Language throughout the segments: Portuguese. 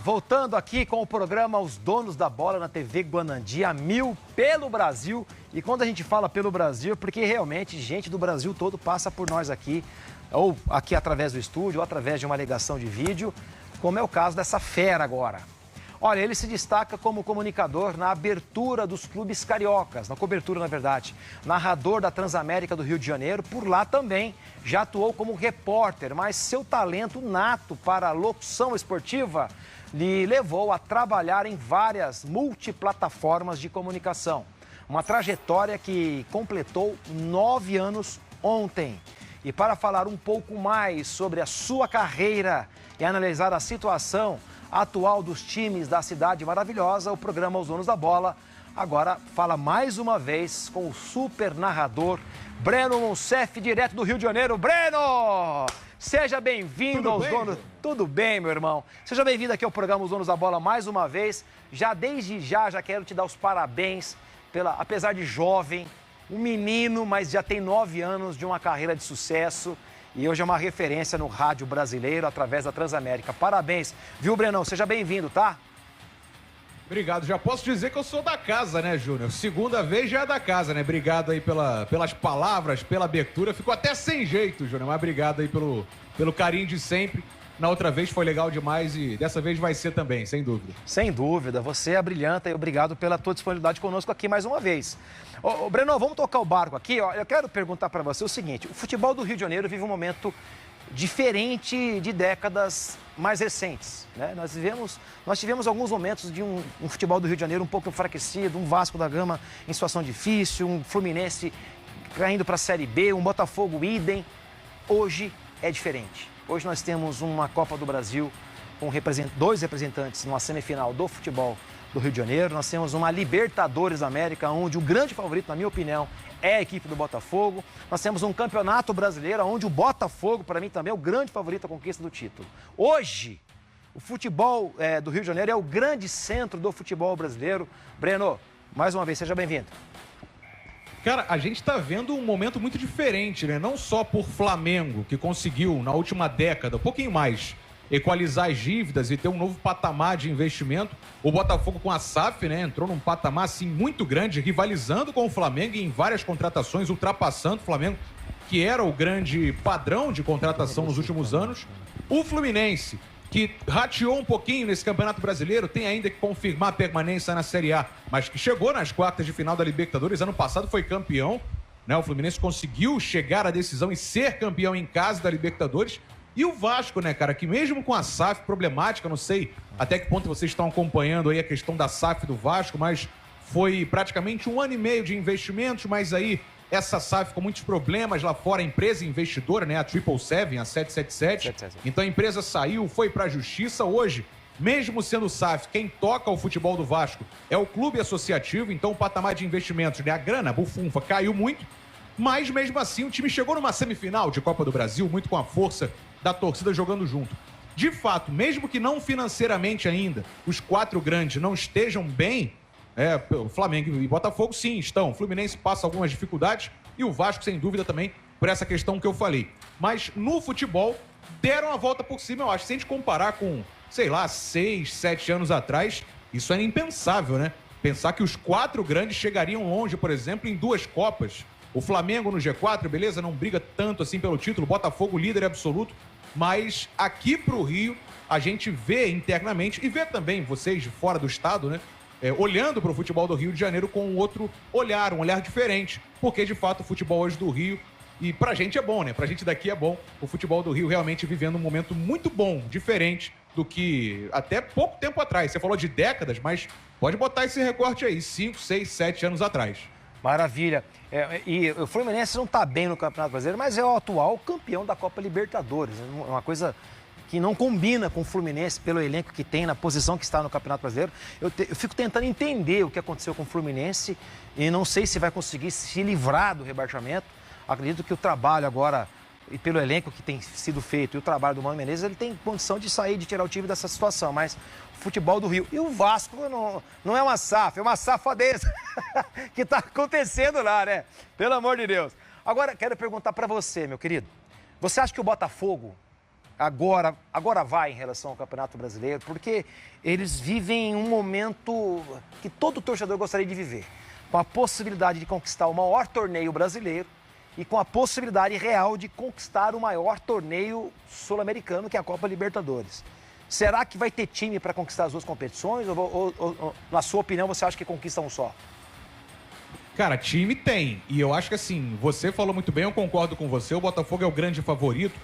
Voltando aqui com o programa Os Donos da Bola na TV Guanandi, a 1000 pelo Brasil. E quando a gente fala pelo Brasil, é porque realmente gente do Brasil todo passa por nós aqui, ou aqui através do estúdio, ou através de uma ligação de vídeo, como é o caso dessa fera agora. Olha, ele se destaca como comunicador na abertura dos clubes cariocas, na cobertura, na verdade. Narrador da Transamérica do Rio de Janeiro, por lá também já atuou como repórter, mas seu talento nato para a locução esportiva lhe levou a trabalhar em várias multiplataformas de comunicação. Uma trajetória que completou 9 anos ontem. E para falar um pouco mais sobre a sua carreira e analisar a situação atual dos times da Cidade Maravilhosa, o programa Os Donos da Bola agora fala mais uma vez com o super narrador Breno Moncef, direto do Rio de Janeiro. Breno! Seja bem-vindo aos Donos... Tudo bem, meu irmão? Seja bem-vindo aqui ao programa Os Donos da Bola mais uma vez. Desde já quero te dar os parabéns apesar de jovem, um menino, mas já tem 9 anos de uma carreira de sucesso. E hoje é uma referência no rádio brasileiro através da Transamérica. Parabéns, viu, Brenão? Seja bem-vindo, tá? Obrigado. Já posso dizer que eu sou da casa, né, Júnior? Segunda vez já é da casa, né? Obrigado aí pelas palavras, pela abertura. Ficou até sem jeito, Júnior, mas obrigado aí pelo carinho de sempre. Na outra vez foi legal demais e dessa vez vai ser também, sem dúvida. Sem dúvida. Você é brilhante e obrigado pela tua disponibilidade conosco aqui mais uma vez. Ô, Breno, vamos tocar o barco aqui. Ó. Eu quero perguntar para você o seguinte. O futebol do Rio de Janeiro vive um momento diferente de décadas mais recentes, né? Nós tivemos alguns momentos de um futebol do Rio de Janeiro um pouco enfraquecido, um Vasco da Gama em situação difícil, um Fluminense caindo para a Série B, um Botafogo idem. Hoje é diferente. Hoje nós temos uma Copa do Brasil com 2 representantes numa semifinal do futebol do Rio de Janeiro. Nós temos uma Libertadores da América, onde o grande favorito, na minha opinião, é a equipe do Botafogo. Nós temos um Campeonato Brasileiro, onde o Botafogo, para mim, também é o grande favorito à conquista do título. Hoje, o futebol do Rio de Janeiro é o grande centro do futebol brasileiro. Breno, mais uma vez, seja bem-vindo. Cara, a gente tá vendo um momento muito diferente, né? Não só por Flamengo, que conseguiu, na última década, um pouquinho mais, equalizar as dívidas e ter um novo patamar de investimento. O Botafogo com a SAF, né? Entrou num patamar, assim, muito grande, rivalizando com o Flamengo em várias contratações, ultrapassando o Flamengo, que era o grande padrão de contratação nos últimos anos. O Fluminense, que rateou um pouquinho nesse Campeonato Brasileiro, tem ainda que confirmar a permanência na Série A, mas que chegou nas quartas de final da Libertadores, ano passado foi campeão, né? O Fluminense conseguiu chegar à decisão e ser campeão em casa da Libertadores. E o Vasco, né, cara, que mesmo com a SAF problemática, não sei até que ponto vocês estão acompanhando aí a questão da SAF do Vasco, mas foi praticamente 1 ano e meio de investimentos, mas aí essa SAF com muitos problemas lá fora, a empresa investidora, né, a 777, a 777. Então a empresa saiu, foi para a justiça. Hoje, mesmo sendo SAF, quem toca o futebol do Vasco é o clube associativo, então o patamar de investimentos, né, a grana, a bufunfa, caiu muito. Mas mesmo assim o time chegou numa semifinal de Copa do Brasil, muito com a força da torcida jogando junto. De fato, mesmo que não financeiramente ainda, os 4 grandes não estejam bem, Flamengo e Botafogo sim estão. O Fluminense passa algumas dificuldades e o Vasco, sem dúvida, também por essa questão que eu falei. Mas no futebol, deram a volta por cima, eu acho. Se a gente comparar com, sei lá, 6, 7 anos atrás, isso era impensável, né? Pensar que os 4 grandes chegariam longe, por exemplo, em 2 Copas. O Flamengo no G4, beleza, não briga tanto assim pelo título. O Botafogo líder absoluto. Mas aqui pro Rio, a gente vê internamente e vê também vocês de fora do estado, né? Olhando para o futebol do Rio de Janeiro com um outro olhar, um olhar diferente. Porque, de fato, o futebol hoje do Rio, e pra gente é bom, né? Pra gente daqui é bom. O futebol do Rio realmente vivendo um momento muito bom, diferente do que até pouco tempo atrás. Você falou de décadas, mas pode botar esse recorte aí, 5, 6, 7 anos atrás. Maravilha. E o Fluminense não está bem no Campeonato Brasileiro, mas é o atual campeão da Copa Libertadores. É uma coisa que não combina com o Fluminense pelo elenco que tem, na posição que está no Campeonato Brasileiro. Eu fico tentando entender o que aconteceu com o Fluminense e não sei se vai conseguir se livrar do rebaixamento. Acredito que o trabalho agora, e pelo elenco que tem sido feito, e o trabalho do Mano Menezes, ele tem condição de sair, de tirar o time dessa situação, mas o futebol do Rio. E o Vasco não é uma SAF, é uma safadeza que está acontecendo lá, né? Pelo amor de Deus. Agora, quero perguntar para você, meu querido. Você acha que o Botafogo agora vai em relação ao Campeonato Brasileiro, porque eles vivem um momento que todo torcedor gostaria de viver, com a possibilidade de conquistar o maior torneio brasileiro e com a possibilidade real de conquistar o maior torneio sul-americano, que é a Copa Libertadores. Será que vai ter time para conquistar as duas competições ou, na sua opinião, você acha que conquista um só? Cara, time tem. E eu acho que assim, você falou muito bem, eu concordo com você, o Botafogo é o grande favorito.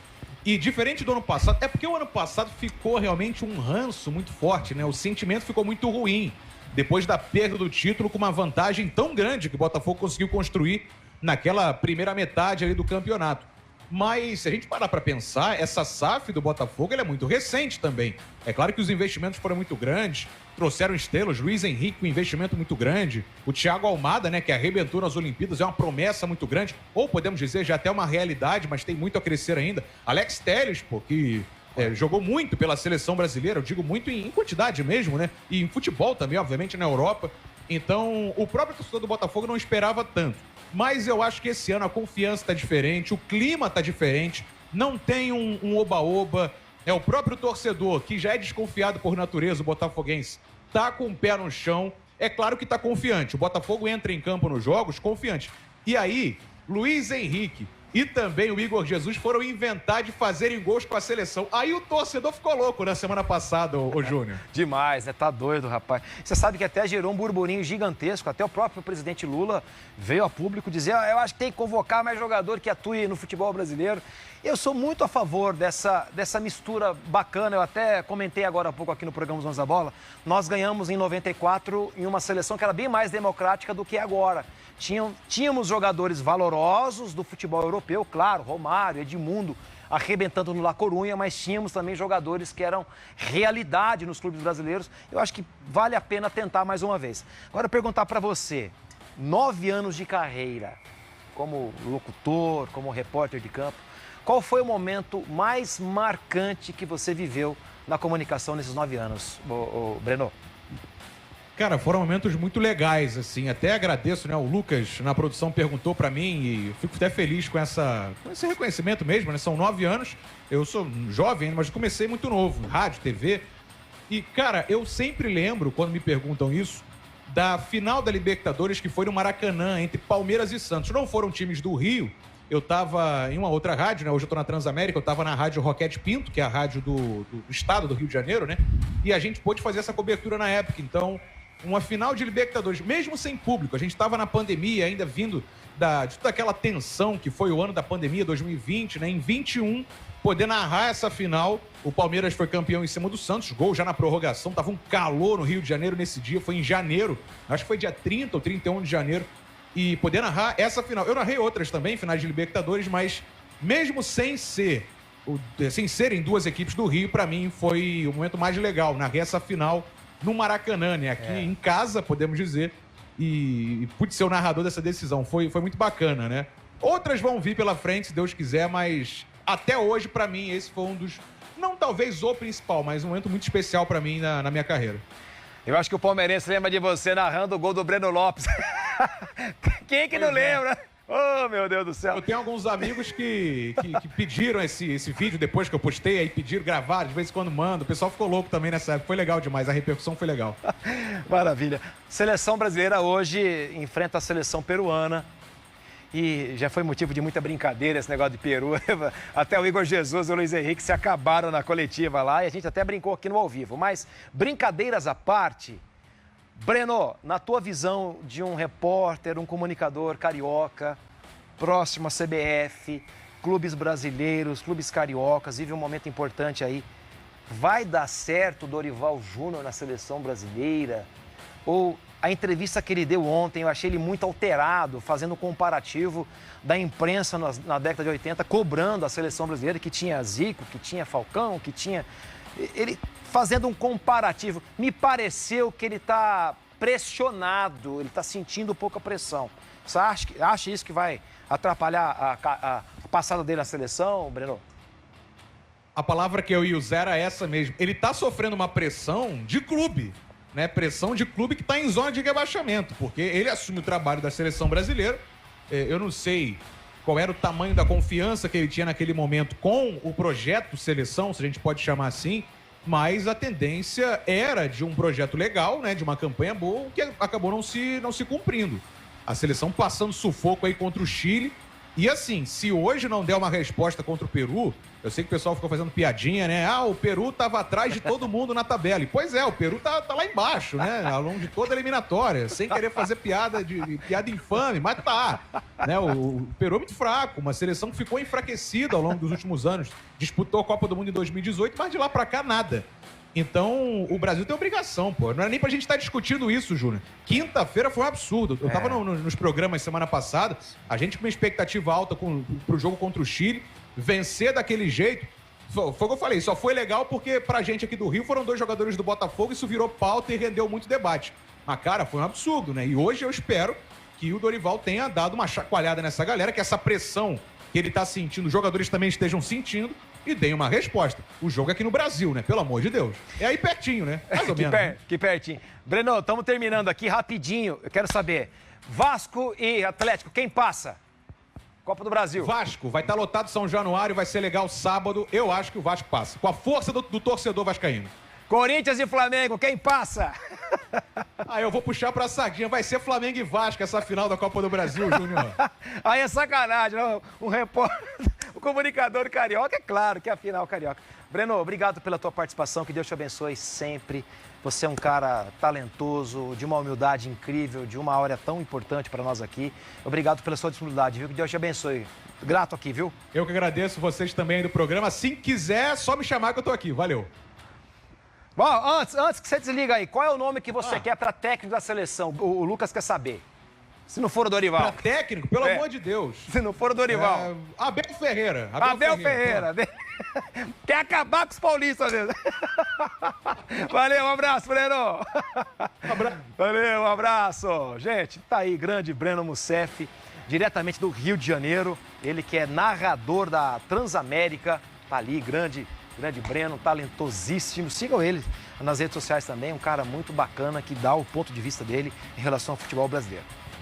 E diferente do ano passado, é porque o ano passado ficou realmente um ranço muito forte, né? O sentimento ficou muito ruim. Depois da perda do título, com uma vantagem tão grande que o Botafogo conseguiu construir naquela primeira metade ali do campeonato. Mas, se a gente parar para pensar, essa SAF do Botafogo ela é muito recente também. É claro que os investimentos foram muito grandes, trouxeram estrelas, Luiz Henrique, um investimento muito grande, o Thiago Almada, né, que arrebentou nas Olimpíadas, é uma promessa muito grande, ou podemos dizer, já até uma realidade, mas tem muito a crescer ainda. Alex Telles, pô, que jogou muito pela seleção brasileira, eu digo muito em quantidade mesmo, né, e em futebol também, obviamente, na Europa. Então, o próprio torcedor do Botafogo não esperava tanto. Mas eu acho que esse ano a confiança está diferente, o clima está diferente, não tem um oba-oba. O próprio torcedor, que já é desconfiado por natureza, o botafoguense, tá com o pé no chão. É claro que tá confiante. O Botafogo entra em campo nos jogos confiante. E aí, Luiz Henrique e também o Igor Jesus foram inventar de fazerem gols com a seleção. Aí o torcedor ficou louco na semana passada, ô Júnior. Demais, né? Tá doido, rapaz. Você sabe que até gerou um burburinho gigantesco. Até o próprio presidente Lula veio a público dizer: eu acho que tem que convocar mais jogador que atue no futebol brasileiro. Eu sou muito a favor dessa mistura bacana. Eu até comentei agora há pouco aqui no programa Os Donos da Bola. Nós ganhamos em 94 em uma seleção que era bem mais democrática do que agora. Tínhamos jogadores valorosos do futebol europeu, claro, Romário, Edmundo, arrebentando no La Corunha, mas tínhamos também jogadores que eram realidade nos clubes brasileiros. Eu acho que vale a pena tentar mais uma vez. Agora, perguntar para você, 9 anos de carreira, como locutor, como repórter de campo, qual foi o momento mais marcante que você viveu na comunicação nesses 9 anos, Breno? Cara, foram momentos muito legais, assim. Até agradeço, né? O Lucas, na produção, perguntou pra mim e fico até feliz com esse reconhecimento mesmo, né? São 9 anos. Eu sou jovem, mas comecei muito novo, rádio, TV. E, cara, eu sempre lembro, quando me perguntam isso, da final da Libertadores, que foi no Maracanã, entre Palmeiras e Santos. Não foram times do Rio. Eu tava em uma outra rádio, né? Hoje eu tô na Transamérica, eu tava na rádio Roquete Pinto, que é a rádio do estado do Rio de Janeiro, né? E a gente pôde fazer essa cobertura na época. Então, uma final de Libertadores, mesmo sem público, a gente estava na pandemia, ainda vindo de toda aquela tensão que foi o ano da pandemia, 2020, né? Em 21, poder narrar essa final. O Palmeiras foi campeão em cima do Santos, gol já na prorrogação, tava um calor no Rio de Janeiro nesse dia, foi em janeiro, acho que foi dia 30 ou 31 de janeiro, e poder narrar essa final. Eu narrei outras também, finais de Libertadores, mas mesmo sem serem duas equipes do Rio, para mim foi o momento mais legal, narrei essa final no Maracanã, né? Aqui em casa, podemos dizer, e pude ser o narrador dessa decisão. Foi muito bacana, né? Outras vão vir pela frente, se Deus quiser, mas até hoje, pra mim, esse foi um dos, não talvez o principal, mas um momento muito especial pra mim na minha carreira. Eu acho que o palmeirense lembra de você narrando o gol do Breno Lopes. Quem que não lembra? Oh, meu Deus do céu. Eu tenho alguns amigos que pediram esse vídeo depois que eu postei, aí pediram gravar, de vez em quando mando. O pessoal ficou louco também nessa época. Foi legal demais, a repercussão foi legal. Maravilha. Seleção brasileira hoje enfrenta a seleção peruana. E já foi motivo de muita brincadeira esse negócio de Peru. Até o Igor Jesus e o Luiz Henrique se acabaram na coletiva lá e a gente até brincou aqui no ao vivo. Mas, brincadeiras à parte, Breno, na tua visão de um repórter, um comunicador carioca, próximo à CBF, clubes brasileiros, clubes cariocas, vive um momento importante aí. Vai dar certo o Dorival Júnior na seleção brasileira? Ou a entrevista que ele deu ontem, eu achei ele muito alterado, fazendo um comparativo da imprensa na década de 80, cobrando a seleção brasileira, que tinha Zico, que tinha Falcão, que tinha... Ele fazendo um comparativo. Me pareceu que ele está pressionado, ele está sentindo pouca pressão. Você acha isso que vai atrapalhar a passada dele na seleção, Breno? A palavra que eu ia usar era essa mesmo. Ele está sofrendo uma pressão de clube, né? Pressão de clube que está em zona de rebaixamento, porque ele assume o trabalho da seleção brasileira. Eu não sei qual era o tamanho da confiança que ele tinha naquele momento com o projeto seleção, se a gente pode chamar assim, mas a tendência era de um projeto legal, né, de uma campanha boa, que acabou não se cumprindo. A seleção passando sufoco aí contra o Chile. E assim, se hoje não der uma resposta contra o Peru, eu sei que o pessoal ficou fazendo piadinha, né? Ah, o Peru estava atrás de todo mundo na tabela. E pois é, o Peru tá lá embaixo, né? Ao longo de toda a eliminatória, sem querer fazer piada infame, mas tá. Né? O Peru é muito fraco, uma seleção que ficou enfraquecida ao longo dos últimos anos. Disputou a Copa do Mundo em 2018, mas de lá pra cá nada. Então, o Brasil tem obrigação, pô. Não é nem pra gente estar discutindo isso, Júnior. Quinta-feira foi um absurdo. Eu tava nos programas semana passada, a gente com uma expectativa alta pro jogo contra o Chile, vencer daquele jeito. Foi o que eu falei, só foi legal porque pra gente aqui do Rio foram 2 jogadores do Botafogo, isso virou pauta e rendeu muito debate. Mas, cara, foi um absurdo, né? E hoje eu espero que o Dorival tenha dado uma chacoalhada nessa galera, que essa pressão que ele tá sentindo, os jogadores também estejam sentindo, e deem uma resposta. O jogo é aqui no Brasil, né? Pelo amor de Deus. É aí pertinho, né? Mais ou menos. Que pertinho. Breno, estamos terminando aqui rapidinho. Eu quero saber, Vasco e Atlético, quem passa? Copa do Brasil. Vasco, vai estar lotado São Januário, vai ser legal sábado. Eu acho que o Vasco passa. Com a força do torcedor vascaíno. Corinthians e Flamengo, quem passa? Eu vou puxar pra sardinha. Vai ser Flamengo e Vasco essa final da Copa do Brasil, Júnior. Aí é sacanagem, não? Um repórter, o comunicador carioca, é claro que é a final carioca. Breno, obrigado pela tua participação, que Deus te abençoe sempre. Você é um cara talentoso, de uma humildade incrível, de uma hora tão importante para nós aqui. Obrigado pela sua disponibilidade, viu? Que Deus te abençoe. Grato aqui, viu? Eu que agradeço vocês também aí do programa. Assim que quiser, só me chamar que eu tô aqui. Valeu. Bom, antes que você desliga aí, qual é o nome que você quer para técnico da seleção? O Lucas quer saber. Se não for o Dorival. Pra técnico? Pelo amor de Deus. Se não for o Dorival. Abel Ferreira. Abel Ferreira. Quer acabar com os paulistas mesmo. Valeu, um abraço, Breno. Valeu, um abraço. Gente, tá aí, grande Breno Mussef, diretamente do Rio de Janeiro. Ele que é narrador da Transamérica. Tá ali, grande Breno, talentosíssimo. Sigam ele nas redes sociais também, um cara muito bacana que dá o ponto de vista dele em relação ao futebol brasileiro.